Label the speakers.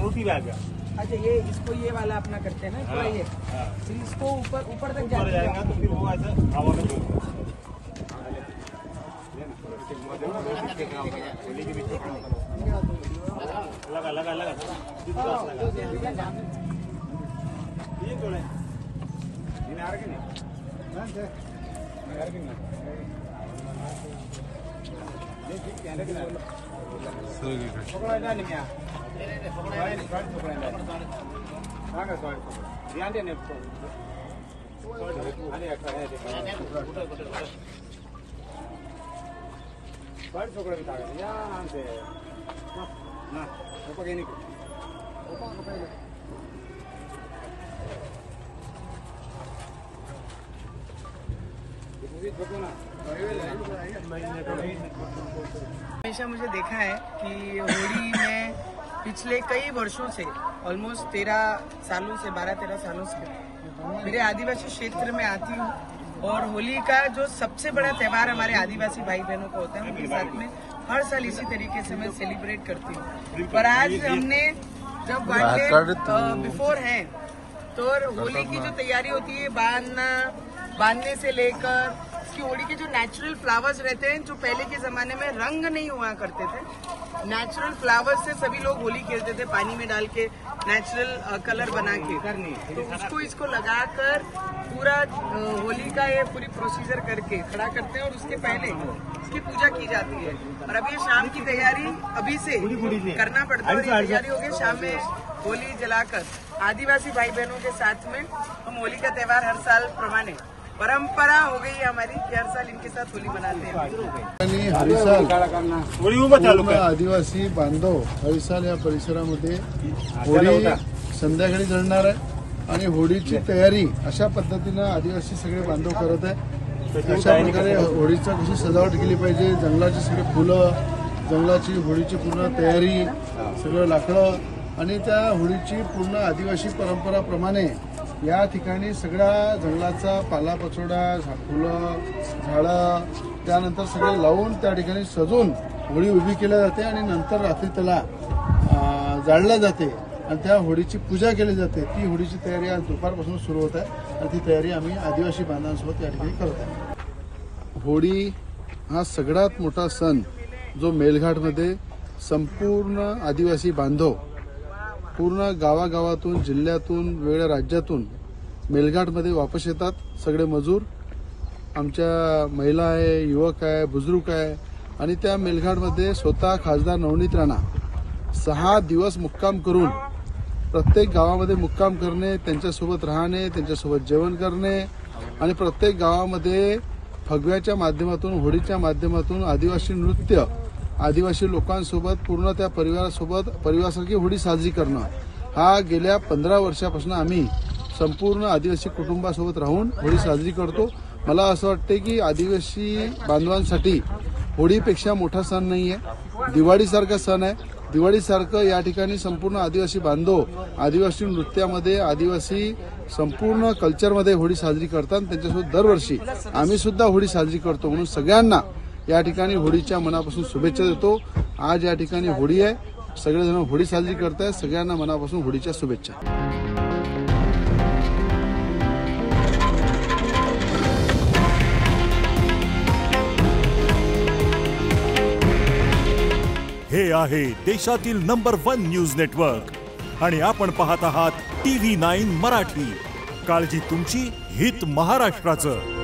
Speaker 1: रोटी भी आ गया।
Speaker 2: अच्छा ये इसको ये वाला अपना करते हैं ना पूरा ये, फिर इसको ऊपर तक
Speaker 1: जाएगा तो फिर वो ऐसा हवा में लगा लगा लगा ये तो नहीं आ रहा
Speaker 2: हमेशा मुझे देखा है कि होली में पिछले कई वर्षों से ऑलमोस्ट 13 सालों से 12-13 सालों से मेरे आदिवासी क्षेत्र में आती हूँ और होली का जो सबसे बड़ा त्यौहार हमारे आदिवासी भाई बहनों का होता है उनके साथ में हर साल इसी तरीके से मैं सेलिब्रेट करती हूँ। पर आज हमने जब बिफोर है तो होली की जो तैयारी होती है बांधने से लेकर इसकी होली के जो नेचुरल फ्लावर्स रहते हैं जो पहले के जमाने में रंग नहीं हुआ करते थे, नेचुरल फ्लावर्स से सभी लोग होली खेलते थे पानी में डाल के नेचुरल कलर बना के, तो इसको लगाकर पूरा होली का ये पूरी प्रोसीजर करके खड़ा करते हैं और उसके पहले इसकी पूजा की जाती है। और अभी शाम की तैयारी अभी से करना पड़ता है और ये तैयारी होगी शाम में होली जलाकर आदिवासी भाई बहनों के साथ में हम होली का त्यौहार हर साल प्रमाणे परंपरा हो गई है हमारी कि हर साल इनके साथ होली मनाते हैं।
Speaker 3: हरिसाल आदिवासी बांधव हरिसाल या परिसरामध्ये होळी संध्याकाळी जळणार आहे आणि होळीची तयारी अशा पद्धतीनं आदिवासी सगळे बांधव करत आहे। अशा प्रकारे होळीची कशी सजावट केली पाहिजे, जंगलाची सगळे फुलं, जंगलाची होळीची पूर्ण तयारी, सगळं लाकडं आणि त्या होळीची पूर्ण आदिवासी परंपराप्रमाणे या ठिकाणी सगळ्या जंगलाचा पालापाचोळा, फुलं, झाडं त्यानंतर सगळे लावून त्या ठिकाणी सजून होळी उभी केली जाते आणि नंतर रात्री त्याला जाळल्या जाते आणि त्या होळीची पूजा केली जाते। ती होळीची तयारी आज दुपारपासून सुरू होत आहे आणि ती तयारी आम्ही आदिवासी बांधवांसोबत या ठिकाणी करत आहोत। होळी हा सगळ्यात मोठा सण जो मेलघाटमध्ये संपूर्ण आदिवासी बांधव पूर्ण गावागावातून जिल्ह्यातून वेगळ्या राज्यातून मेलघाटमध्ये वापस येतात। सगळे मजूर आमच्या महिला आहे, युवक आहे, बुजुर्ग आहे आणि त्या मेलघाटमध्ये स्वतः खासदार नवनीत राणा 6 दिवस मुक्काम करून प्रत्येक गावामध्ये मुक्काम करणे, त्यांच्यासोबत राहणे, त्यांच्यासोबत जेवण करणे आणि प्रत्येक गावामध्ये फगव्याच्या माध्यमातून होळीच्या माध्यमातून आदिवासी नृत्य आदिवासी लोकांसोबत पूर्ण त्या परिवारासारखी होळी साजरी करणं हा गेल्या 15 वर्षापासून आम्ही संपूर्ण आदिवासी कुटुंबासोबत राहून होळी साजरी करतो। मला असं वाटतं की आदिवासी बांधवांसाठी होळीपेक्षा मोठा सण नाहीये, दिवाळीसारखा सण आहे। दिवाळीसारखं या ठिकाणी संपूर्ण आदिवासी बांधव आदिवासी नृत्यामध्ये आदिवासी संपूर्ण कल्चरमध्ये होळी साजरी करतात। त्यांच्यासोबत दरवर्षी आम्ही सुद्धा होळी साजरी करतो म्हणून सगळ्यांना या ठिकाणी होळीच्या मनापासून शुभेच्छा देतो। आज या ठिकाणी होळी आहे, सगळेजण होळी साजरी करतायत, सगळ्यांना मनापासून होळीच्या शुभेच्छा।
Speaker 4: हे आहे देशातील नंबर 1 न्यूज नेटवर्क आणि आपण पाहत आहात TV9 मराठी। काळजी तुमची, हित महाराष्ट्राचं।